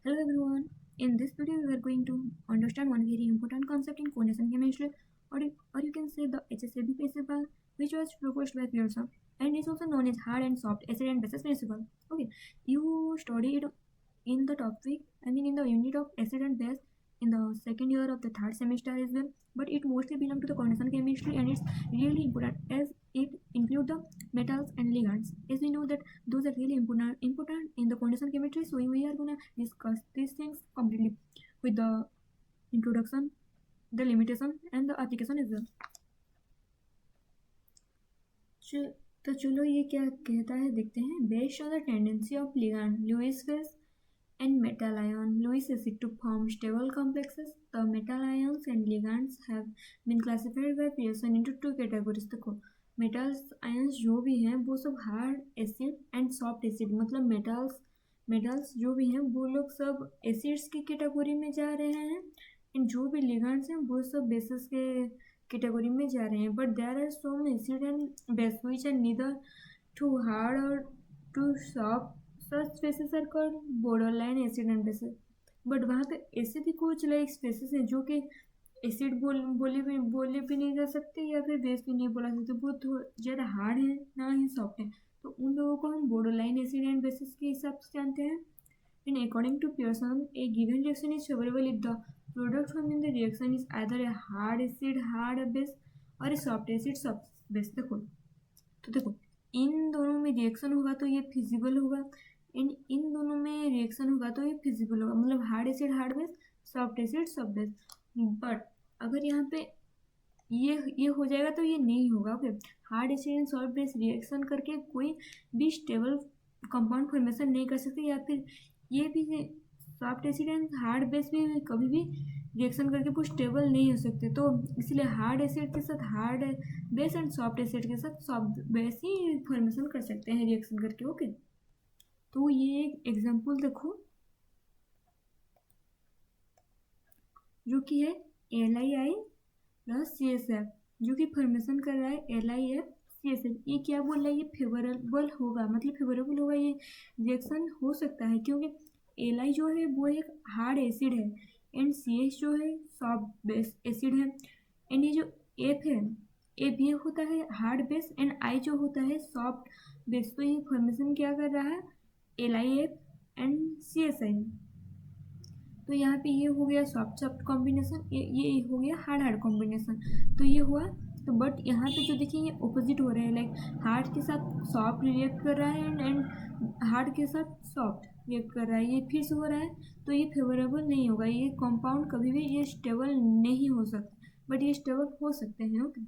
Hello everyone. In this video, we are going to understand one very important concept in coordination chemistry, or you can say the HSAB principle, which was proposed by Pearson, and is also known as hard and soft acid and bases principle. Okay, you studied in the topic, in the unit of acid and base in the second year of the third semester as well, but it mostly belongs to the coordination chemistry, and it's really important as it includes the metals and ligands. As we know that those are really important in the coordination chemistry, so we are gonna discuss these things completely with the introduction, the limitation, and the application as well. तो चलो ये क्या कहता है देखते हैं. Based on the tendency of ligand Lewis phase and metal ion Lewis acid to form stable complexes, the metal ions and ligands have been classified by Pearson into two categories. देखो metals ions जो भी हैं वो सब hard acid and soft acid, मतलब metals जो भी हैं वो लोग सब एसिड्स की कैटेगरी में जा रहे हैं, एंड जो भी लिगैंड्स हैं वो सब बेसिस के कैटेगरी में जा रहे हैं. But there are some acid and base which are neither too hard or too soft. Such species are called borderline acid and bases. But वहाँ पे ऐसे भी कुछ लाइक स्पेसिस हैं जो कि एसिड बोले भी नहीं जा सकते या फिर बेस भी नहीं बोला सकते, वो ज़्यादा हार्ड है ना ही सॉफ्ट है, तो उन लोगों को हम बॉर्डरलाइन एसिड एंड बेसिस के हिसाब से जानते हैं. And according to Pearson a given reaction is favourable if the product from in the reaction is either a hard acid hard base or a soft acid soft base. देखो इन दोनों में reaction होगा तो ये फिजिबल होगा, and in दोनों में रिएक्शन होगा तो ये फिजिबल होगा, मतलब hard acid hard base, soft acid soft base. But अगर यहाँ पे ये हो जाएगा तो ये नहीं होगा. Okay, hard acid and soft base reaction करके कोई भी स्टेबल कंपाउंड फॉर्मेशन नहीं कर सकते, या फिर ये भी soft acid and hard base भी कभी भी रिएक्शन करके वो स्टेबल नहीं हो सकते. तो इसलिए हार्ड एसिड के साथ hard base and soft acid के साथ सॉफ्ट बेस ही फॉर्मेशन कर सकते हैं रिएक्शन करके. ओके, तो ये एक एग्जाम्पल देखो जो कि है LiI प्लस CSF, जो कि फॉर्मेशन कर रहा है LiF CSF. ये क्या बोल रहा है, ये फेवरेबल होगा, मतलब फेवरेबल होगा, ये रिएक्शन हो सकता है क्योंकि Li जो है वो एक हार्ड एसिड है एंड CS जो है सॉफ्ट बेस एसिड है, एंड ये जो F है F ये होता है हार्ड बेस एंड I जो होता है सॉफ्ट बेस. तो ये फॉर्मेशन क्या कर रहा है LiF एंड CSI. तो यहाँ पे ये हो गया सॉफ्ट कॉम्बिनेशन, ये हो गया हार्ड कॉम्बिनेशन. तो ये हुआ, तो बट यहाँ पे जो देखिए ये ऑपोजिट हो रहा है, लाइक हार्ड के साथ सॉफ्ट रिएक्ट कर रहा है एंड हार्ड के साथ सॉफ्ट रिएक्ट कर रहा है, ये फिर से हो रहा है. तो ये फेवरेबल नहीं होगा, ये कंपाउंड कभी भी ये स्टेबल नहीं हो सकता, बट ये स्टेबल हो सकते हैं. ओके,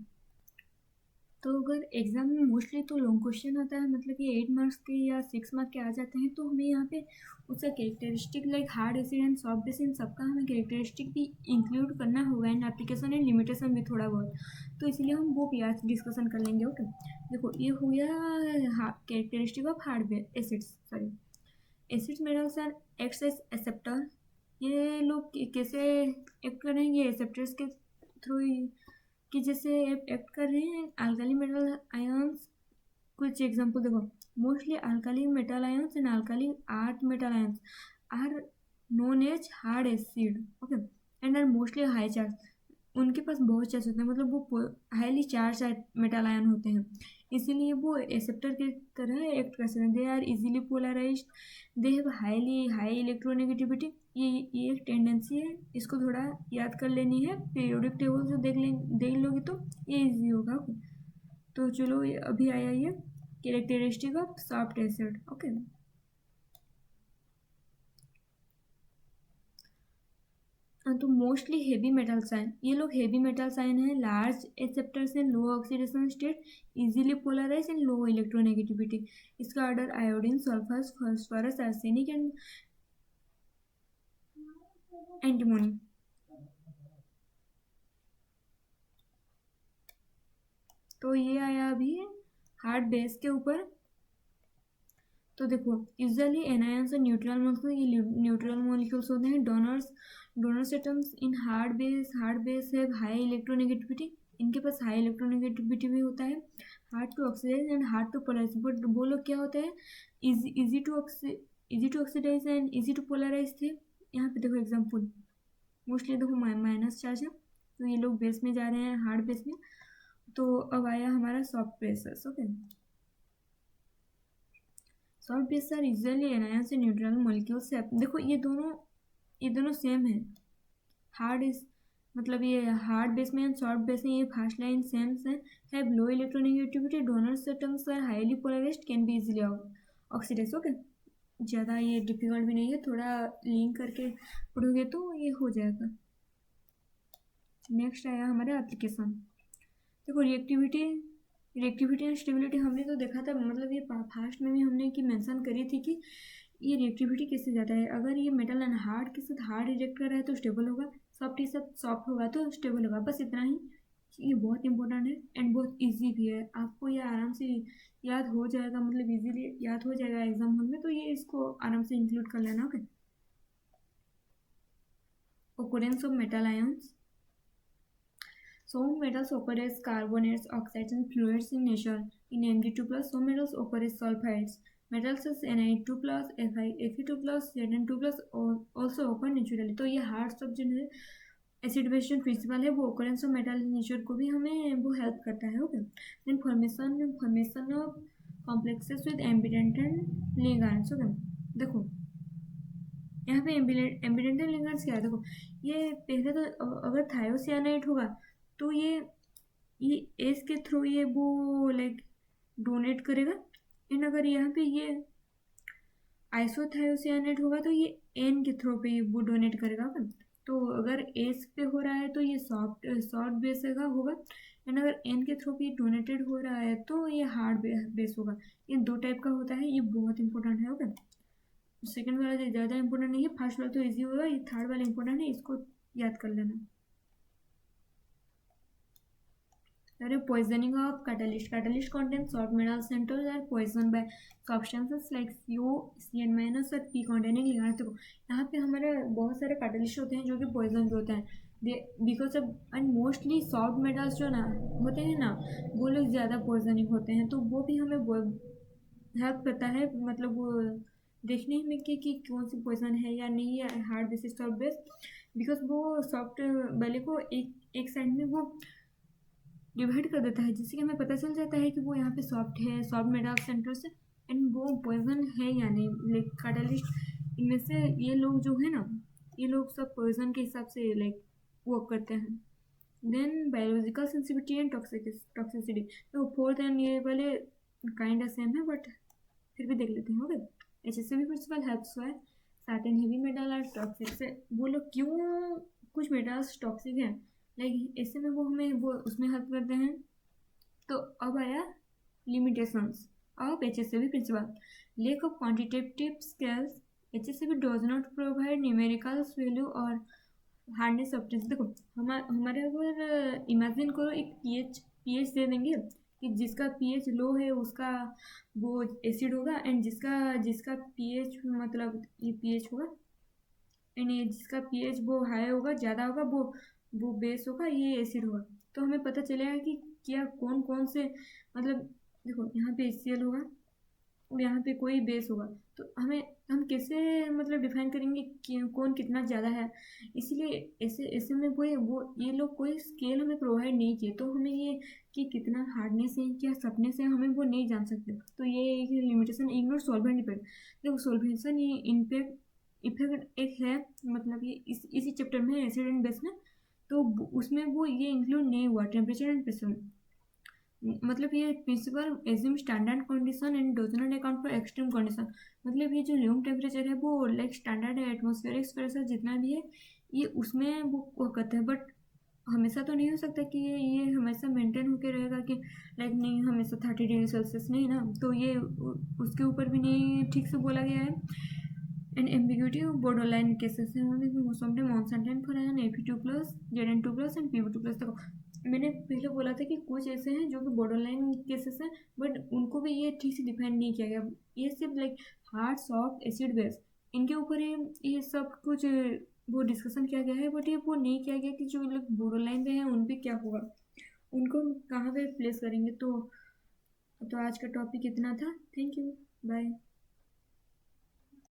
तो अगर एग्जाम में मोस्टली तो लॉन्ग क्वेश्चन आता है, मतलब कि 8 मार्क्स के या 6 मार्क्स के आ जाते हैं, तो हमें यहाँ पे उसका characteristic like hard acid and soft base in सबका हमें कैरेक्टरिस्टिक भी इंक्लूड करना होगा, एंड एप्लीकेशन एंड लिमिटेशन भी थोड़ा बहुत, तो इसलिए हम वो भी आज डिस्कशन कर लेंगे. ओके, देखो ये हो गया characteristic of hard acids. Sorry, acids metals and acts as acceptor. ये लोग कैसे एक्ट करेंगे, एक्सेप्टर्स के थ्रू कि जैसे एक्ट कर रहे हैं अल्काली मेटल आयंस. कुछ एग्जांपल देखो, mostly alkali metal ions and alkali earth metal ions are known as hard acid. Okay, and are mostly high charge. उनके पास बहुत चार्ज होते हैं, मतलब वो हाईली चार्ज मेटल आयन होते हैं, इसीलिए वो एक्सेप्टर की तरह एक्ट कर सकते हैं. They are easily polarized, they have high electronegativity. ये एक टेंडेंसी है, इसको थोड़ा याद कर लेनी है, पीरियोडिक टेबल से देख लोगे तो ये इजी होगा. तो चलो ये अभी आया ये characteristic of soft acid. Okay, तो मोस्टली हेवी मेटल्स आयन, ये लोग हेवी मेटल्स आयन है, large acceptors and low oxidation state, easily polarise and low electronegativity. इसका order iodine, sulphur, phosphorus, arsenic and antimony. तो ये आया अभी हार्ड बेस के ऊपर. तो देखो यूजुअली एनायंस और न्यूट्रल मॉलिक्यूल, ये न्यूट्रल मॉलिक्यूल्स होते हैं. Donors atoms in hard base है हाई इलेक्ट्रोनेगेटिविटी, इनके पास हाई इलेक्ट्रोनेगेटिविटी भी होता है. Hard to oxidize and hard to polarize, but वो लोग क्या होता है easy to oxidize and easy to polarize थे. यहाँ पे देखो एग्जाम्पल, मोस्टली देखो माइनस चार्ज है, तो ये लोग बेस में जा रहे हैं, हार्ड बेस में। तो अब आया हमारा soft bases. Okay, soft base are usually anions and neutral molecules. देखो ये दोनों सेम है। हार्ड इज मतलब ये हार्ड बेस में एंड सॉफ्ट बेस में ये फास्ट लाइन सेम है। Have low electronegativity, donors atoms are highly polarized, can be easily oxidize. Okay, ज़्यादा ये डिफिकल्ट भी नहीं है, थोड़ा लिंक करके पढ़ोगे तो ये हो जाएगा। नेक्स्ट आया हमारा एप्लीकेशन। देखो रिएक्टिविटी एंड स्टेबिलिटी हमने तो देखा था, मतलब ये फास्ट में भी हमने कि मेंशन करी थी कि ये रिएक्टिविटी कैसे जाता है। अगर ये मेटल एंड हार्ड के साथ हार्ड रिएक्ट कर रहा है तो स्टेबल होगा, सॉफ्ट के साथ सॉफ्ट होगा तो स्टेबल होगा। बस इतना ही, ये बहुत इंपॉर्टेंट है एंड बहुत इजी भी है। आपको ये आराम से याद हो जाएगा, मतलब इजीली याद हो जाएगा एग्जाम हॉल में, तो ये इसको आराम से इंक्लूड कर लेना। Okay, occurrence of metal ions. Some metals occur as carbonates, oxides, and fluids in nature. In Mg2+, some metals occur as sulfides. Metals as Na2+, Fe2+, Zn2+ also occur naturally. तो ये hard सब जो है acid base principal है, वो occurrence of metal nature को भी हमें वो हेल्प करता है। Okay, then formation of complexes with ambident ligands. Okay, देखो यहाँ पे एम्बिडेंट लिगेंड्स क्या है। देखो ये पहले तो अगर थायोसाइनाइड होगा तो ये एस के थ्रू ये वो लाइक डोनेट करेगा, एंड अगर यहाँ पे ये आइसोथायोसाइनाइड होगा तो ये एन के थ्रू पे ये वो डोनेट करेगा। तो अगर एस पे हो रहा है तो ये सॉफ्ट बेस होगा, एंड अगर एन के थ्रू पे डोनेटेड हो रहा है तो ये हार्ड बेस होगा। ये दो टाइप का होता है, ये बहुत इंपॉर्टेंट है। ओके, सेकंड वाला ज़्यादा इंपॉर्टेंट नहीं है, फर्स्ट वाला तो इजी होगा, ये थर्ड वाला इंपॉर्टेंट है, इसको याद कर लेना। अरे poisoning of catalyst contains short metal centers are poisoned by substances like CO, CN- और P containing ligands। देखो यहाँ पे हमारे बहुत सारे कैटलिस्ट होते हैं जो कि पॉइजन भी होते हैं, because of and mostly soft metals जो ना होते हैं ना, वो लोग ज़्यादा पॉइजनिंग होते हैं, तो वो भी हमें हेल्प करता है, मतलब वो देखने में कि कौन सी पॉइजन है या नहीं है, hard basis soft base. Because वो सॉफ्ट वाले को एक साइड में वो डिवाइड कर देता है, जिससे कि हमें पता चल जाता है कि वो यहाँ पे सॉफ्ट है, सॉफ्ट मेटल सेंटर से, एंड वो पॉइजन है या नहीं। लाइक कैटलिस्ट इनमें से ये लोग जो है ना, ये लोग सब पॉइजन के हिसाब से लाइक वर्क करते हैं। Then biological sensitivity and toxicity, तो फोर्थ एंड ये वाले काइंड ऑफ सेम है, बट फिर भी देख लेते हैं। Okay, HCl principle helps why certain heavy metal are toxic. से वो लोग क्यों कुछ मेटल्स टॉक्सिक हैं, लाइक ऐसे में वो हमें वो उसमें हेल्प करते हैं। तो अब आया limitations of HCl principle. Lack of quantitative scales, HCl does not provide numerical value और हार्डनेस सब्सटेंस। देखो हमारे अगर इमेजिन करो एक पीएच दे देंगे कि जिसका पीएच लो है उसका वो एसिड होगा, एंड जिसका पीएच मतलब ये पीएच होगा, एंड ये जिसका पीएच वो हाई होगा, ज़्यादा होगा, वो बेस होगा, ये एसिड होगा। तो हमें पता चलेगा कि क्या कौन कौन से, मतलब देखो यहाँ पे HCl होगा और यहाँ पे कोई बेस होगा, तो हम कैसे मतलब डिफाइन करेंगे कि कौन कितना ज़्यादा है। इसलिए ऐसे में वो ये लोग कोई स्केल हमें प्रोवाइड नहीं किए, तो हमें ये कि कितना हार्डनेस है क्या सफनेस है हमें वो नहीं जान सकते। तो ये एक लिमिटेशन। Ignore solvent effect. देखो सॉल्वेशन ये इफेक्ट एक है, मतलब ये इसी चैप्टर में एसिड एंड बेस में, तो उसमें वो ये इंक्लूड नहीं हुआ टेम्परेचर एंड प्रेशर। मतलब ये principle assume standard condition and does not account for extreme condition. मतलब ये जो रूम टेम्परेचर है वो लाइक स्टैंडर्ड है, एटमॉस्फेरिक प्रेशर जितना भी है ये उसमें वो करते हैं, बट हमेशा तो नहीं हो सकता कि ये हमेशा मेंटेन होकर रहेगा कि लाइक नहीं हमेशा 30 डिग्री सेल्सियस नहीं ना, तो ये उसके ऊपर भी नहीं ठीक से बोला गया है। एंड एम्बिग्यूटी बॉर्डरलाइन केसेस है, most of the uncertain for an Fe2+, Zn2+ and Pb2+। देखो मैंने पहले बोला था कि कुछ ऐसे हैं जो कि बॉर्डरलाइन केसेस हैं, बट उनको भी ये ठीक से डिफाइन नहीं किया गया। ये सिर्फ like hard soft acid base इनके ऊपर ये सब कुछ वो डिस्कशन किया गया है, बट ये वो नहीं किया गया कि जो लोग बॉर्डरलाइन पे हैं उन पर क्या होगा, उनको कहाँ पे प्लेस करेंगे। तो आज का टॉपिक इतना था। Thank you, bye.